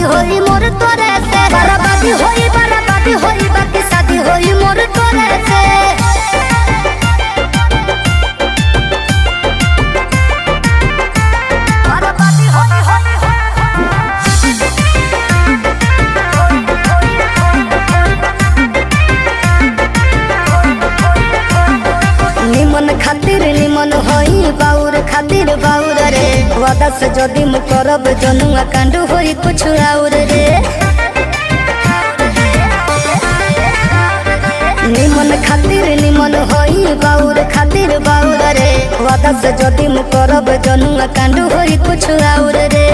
शादी होई मोर तोरे से, बराबादी होई बाकी शादी होई मोर तोरे से। निमन खातिर निमन होई बाउर खातिर बाउर रे, वादा से जदी मु करब जनुआ कांड होई कुछ और रे। निमन खातिर निमन होई बाउर खातिर बाउर रे, वादा से जदी मु करब जनुआ कांड होई कुछ और रे।